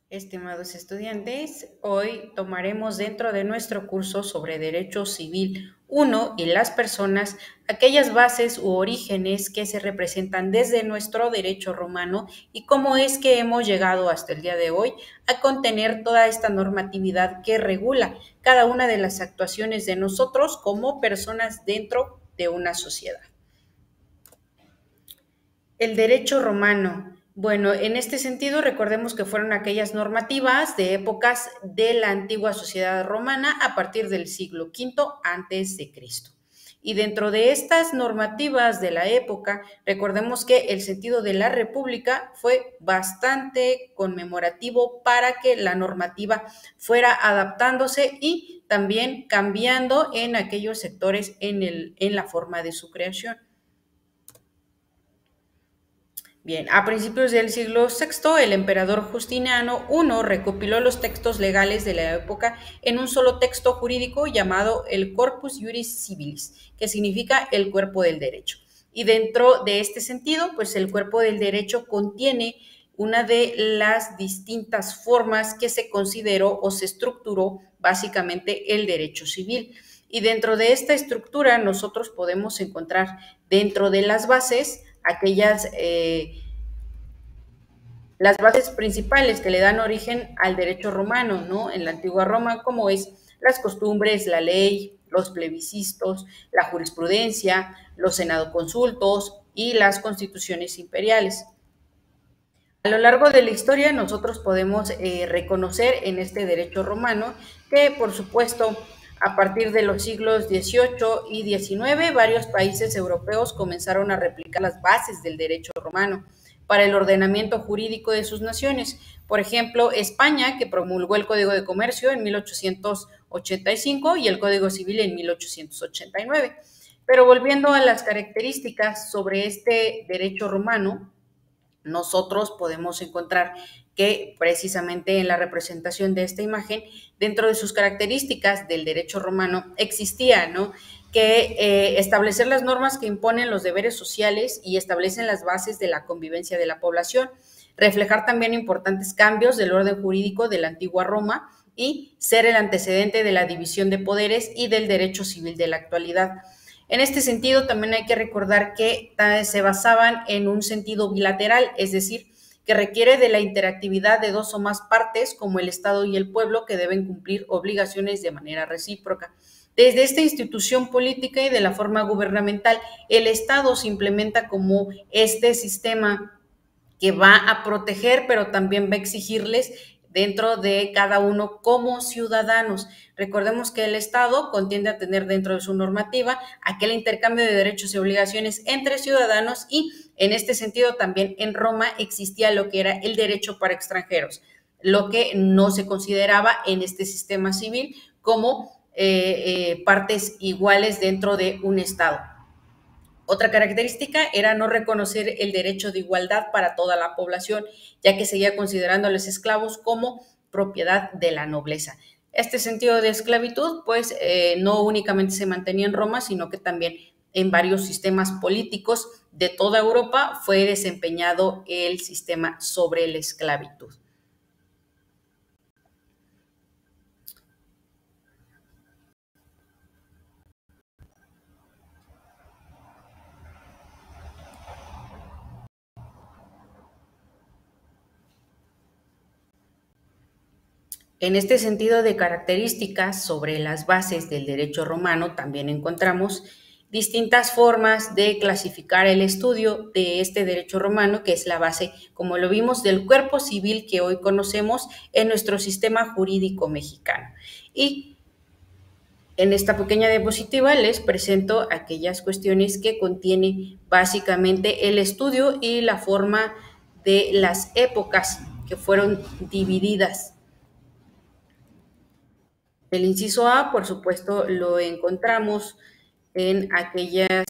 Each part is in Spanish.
Estimados estudiantes, hoy tomaremos dentro de nuestro curso sobre Derecho Civil 1 y las personas aquellas bases u orígenes que se representan desde nuestro derecho romano y cómo es que hemos llegado hasta el día de hoy a contener toda esta normatividad que regula cada una de las actuaciones de nosotros como personas dentro de una sociedad. El derecho romano. Bueno, en este sentido, recordemos que fueron aquellas normativas de épocas de la antigua sociedad romana a partir del siglo V antes de Cristo. Y dentro de estas normativas de la época, recordemos que el sentido de la república fue bastante conmemorativo para que la normativa fuera adaptándose y también cambiando en aquellos sectores en la forma de su creación. Bien, a principios del siglo VI, el emperador Justiniano I recopiló los textos legales de la época en un solo texto jurídico llamado el Corpus Juris Civilis, que significa el cuerpo del derecho. Y dentro de este sentido, pues el cuerpo del derecho contiene una de las distintas formas que se consideró o se estructuró básicamente el derecho civil. Y dentro de esta estructura nosotros podemos encontrar dentro de las bases aquellas las bases principales que le dan origen al derecho romano, ¿no? En la antigua Roma, como es las costumbres, la ley, los plebiscitos, la jurisprudencia, los senadoconsultos y las constituciones imperiales. A lo largo de la historia nosotros podemos reconocer en este derecho romano que, por supuesto, a partir de los siglos XVIII y XIX, varios países europeos comenzaron a replicar las bases del derecho romano para el ordenamiento jurídico de sus naciones. Por ejemplo, España, que promulgó el Código de Comercio en 1885 y el Código Civil en 1889. Pero volviendo a las características sobre este derecho romano, nosotros podemos encontrar que precisamente en la representación de esta imagen, dentro de sus características del derecho romano, existía, ¿no?, que establecer las normas que imponen los deberes sociales y establecen las bases de la convivencia de la población, reflejar también importantes cambios del orden jurídico de la antigua Roma y ser el antecedente de la división de poderes y del derecho civil de la actualidad. En este sentido, también hay que recordar que se basaban en un sentido bilateral, es decir, que requiere de la interactividad de dos o más partes, como el Estado y el pueblo, que deben cumplir obligaciones de manera recíproca. Desde esta institución política y de la forma gubernamental, el Estado se implementa como este sistema que va a proteger, pero también va a exigirles dentro de cada uno como ciudadanos. Recordemos que el Estado contiende a tener dentro de su normativa aquel intercambio de derechos y obligaciones entre ciudadanos y en este sentido también en Roma existía lo que era el derecho para extranjeros, lo que no se consideraba en este sistema civil como partes iguales dentro de un Estado. Otra característica era no reconocer el derecho de igualdad para toda la población, ya que seguía considerando a los esclavos como propiedad de la nobleza. Este sentido de esclavitud, pues, no únicamente se mantenía en Roma, sino que también en varios sistemas políticos de toda Europa fue desempeñado el sistema sobre la esclavitud. En este sentido de características sobre las bases del derecho romano también encontramos distintas formas de clasificar el estudio de este derecho romano, que es la base, como lo vimos, del cuerpo civil que hoy conocemos en nuestro sistema jurídico mexicano. Y en esta pequeña diapositiva les presento aquellas cuestiones que contiene básicamente el estudio y la forma de las épocas que fueron divididas. El inciso A, por supuesto, lo encontramos en aquellas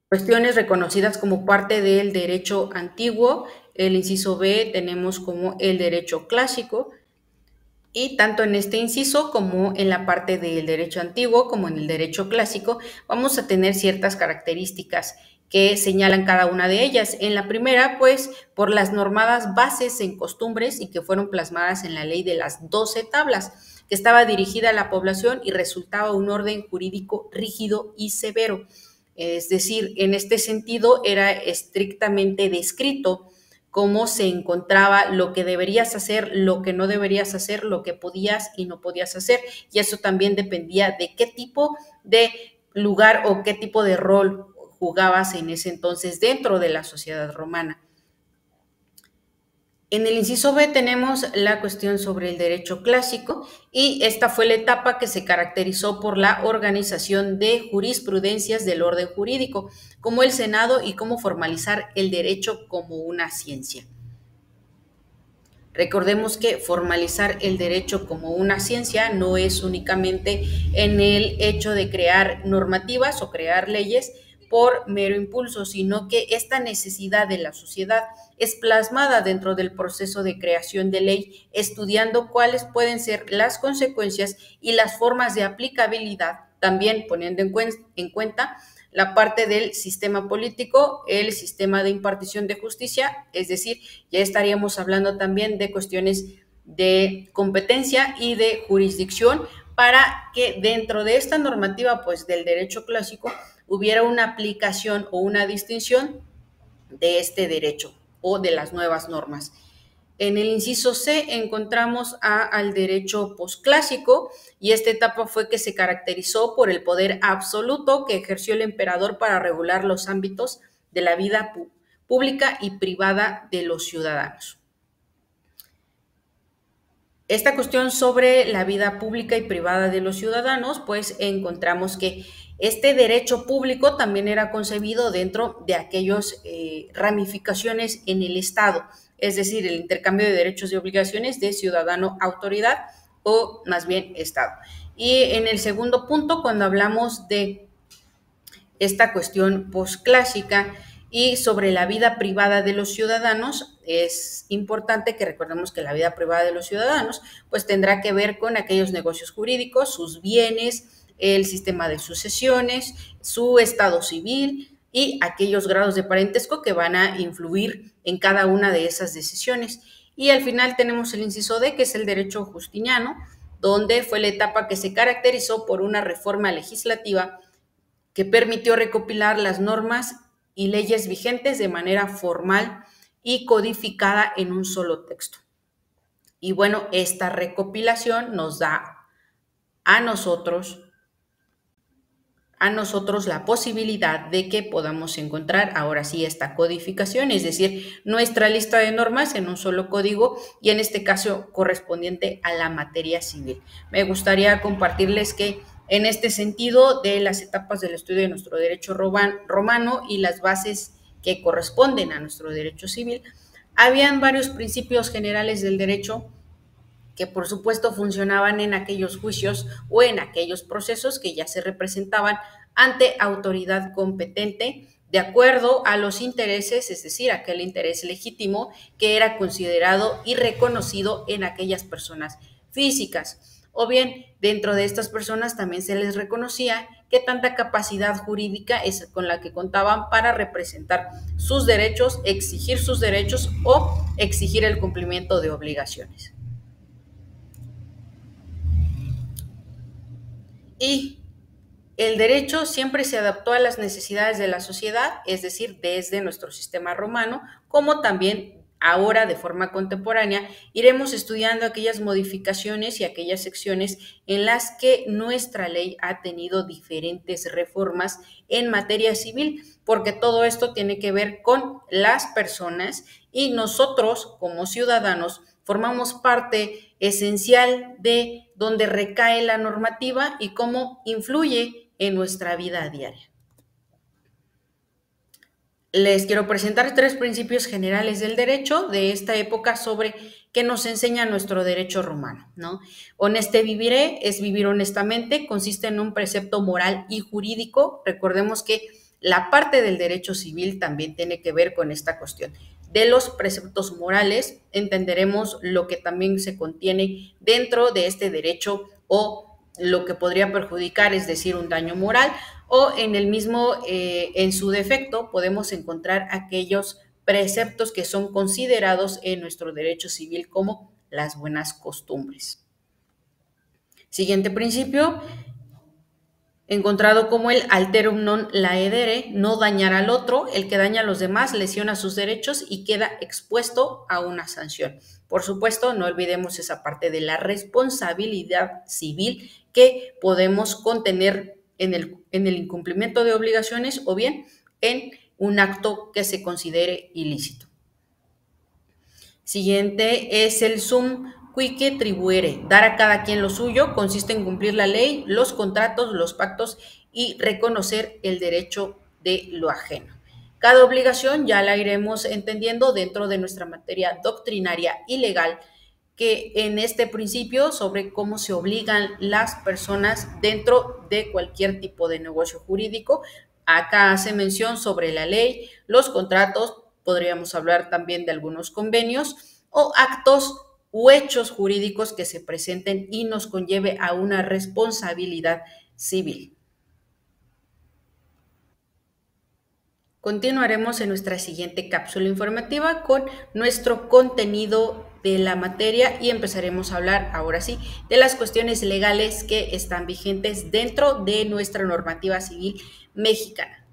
cuestiones reconocidas como parte del derecho antiguo. El inciso B tenemos como el derecho clásico. Y tanto en este inciso como en la parte del derecho antiguo como en el derecho clásico vamos a tener ciertas características que señalan cada una de ellas. En la primera, pues, por las normadas bases en costumbres y que fueron plasmadas en la ley de las 12 tablas, que estaba dirigida a la población y resultaba un orden jurídico rígido y severo. Es decir, en este sentido era estrictamente descrito cómo se encontraba lo que deberías hacer, lo que no deberías hacer, lo que podías y no podías hacer. Y eso también dependía de qué tipo de lugar o qué tipo de rol jugabas en ese entonces dentro de la sociedad romana. En el inciso B tenemos la cuestión sobre el derecho clásico y esta fue la etapa que se caracterizó por la organización de jurisprudencias del orden jurídico, como el Senado y cómo formalizar el derecho como una ciencia. Recordemos que formalizar el derecho como una ciencia no es únicamente en el hecho de crear normativas o crear leyes por mero impulso, sino que esta necesidad de la sociedad es plasmada dentro del proceso de creación de ley, estudiando cuáles pueden ser las consecuencias y las formas de aplicabilidad, también poniendo en cuenta la parte del sistema político, el sistema de impartición de justicia, es decir, ya estaríamos hablando también de cuestiones de competencia y de jurisdicción para que dentro de esta normativa, pues del derecho clásico, hubiera una aplicación o una distinción de este derecho o de las nuevas normas. En el inciso C encontramos al derecho posclásico y esta etapa fue que se caracterizó por el poder absoluto que ejerció el emperador para regular los ámbitos de la vida pública y privada de los ciudadanos. Esta cuestión sobre la vida pública y privada de los ciudadanos, pues encontramos que este derecho público también era concebido dentro de aquellas ramificaciones en el Estado, es decir, el intercambio de derechos y obligaciones de ciudadano-autoridad o más bien Estado. Y en el segundo punto, cuando hablamos de esta cuestión posclásica y sobre la vida privada de los ciudadanos, es importante que recordemos que la vida privada de los ciudadanos pues tendrá que ver con aquellos negocios jurídicos, sus bienes, el sistema de sucesiones, su estado civil y aquellos grados de parentesco que van a influir en cada una de esas decisiones. Y al final tenemos el inciso D, que es el derecho justiniano, donde fue la etapa que se caracterizó por una reforma legislativa que permitió recopilar las normas y leyes vigentes de manera formal y codificada en un solo texto. Y bueno, esta recopilación nos da a nosotros la posibilidad de que podamos encontrar ahora sí esta codificación, es decir, nuestra lista de normas en un solo código y en este caso correspondiente a la materia civil. Me gustaría compartirles que en este sentido de las etapas del estudio de nuestro derecho romano y las bases que corresponden a nuestro derecho civil, habían varios principios generales del derecho que por supuesto funcionaban en aquellos juicios o en aquellos procesos que ya se representaban ante autoridad competente de acuerdo a los intereses, es decir, aquel interés legítimo que era considerado y reconocido en aquellas personas físicas. O bien, dentro de estas personas también se les reconocía qué tanta capacidad jurídica es con la que contaban para representar sus derechos, exigir sus derechos o exigir el cumplimiento de obligaciones. Y el derecho siempre se adaptó a las necesidades de la sociedad, es decir, desde nuestro sistema romano, como también ahora de forma contemporánea iremos estudiando aquellas modificaciones y aquellas secciones en las que nuestra ley ha tenido diferentes reformas en materia civil, porque todo esto tiene que ver con las personas y nosotros como ciudadanos formamos parte esencial de donde recae la normativa y cómo influye en nuestra vida diaria. Les quiero presentar 3 principios generales del derecho de esta época sobre qué nos enseña nuestro derecho romano, ¿no? Honeste viviré es vivir honestamente, consiste en un precepto moral y jurídico. Recordemos que la parte del derecho civil también tiene que ver con esta cuestión. De los preceptos morales entenderemos lo que también se contiene dentro de este derecho o lo que podría perjudicar, es decir, un daño moral, o en el mismo, en su defecto, podemos encontrar aquellos preceptos que son considerados en nuestro derecho civil como las buenas costumbres. Siguiente principio, encontrado como el alterum non laedere, no dañar al otro, el que daña a los demás lesiona sus derechos y queda expuesto a una sanción. Por supuesto, no olvidemos esa parte de la responsabilidad civil que podemos contener en el incumplimiento de obligaciones o bien en un acto que se considere ilícito. Siguiente es el sum quique tribuere. Dar a cada quien lo suyo consiste en cumplir la ley, los contratos, los pactos y reconocer el derecho de lo ajeno. Cada obligación ya la iremos entendiendo dentro de nuestra materia doctrinaria y legal, que en este principio sobre cómo se obligan las personas dentro de cualquier tipo de negocio jurídico. Acá hace mención sobre la ley, los contratos, podríamos hablar también de algunos convenios o actos u hechos jurídicos que se presenten y nos conlleve a una responsabilidad civil. Continuaremos en nuestra siguiente cápsula informativa con nuestro contenido de la materia y empezaremos a hablar ahora sí de las cuestiones legales que están vigentes dentro de nuestra normativa civil mexicana.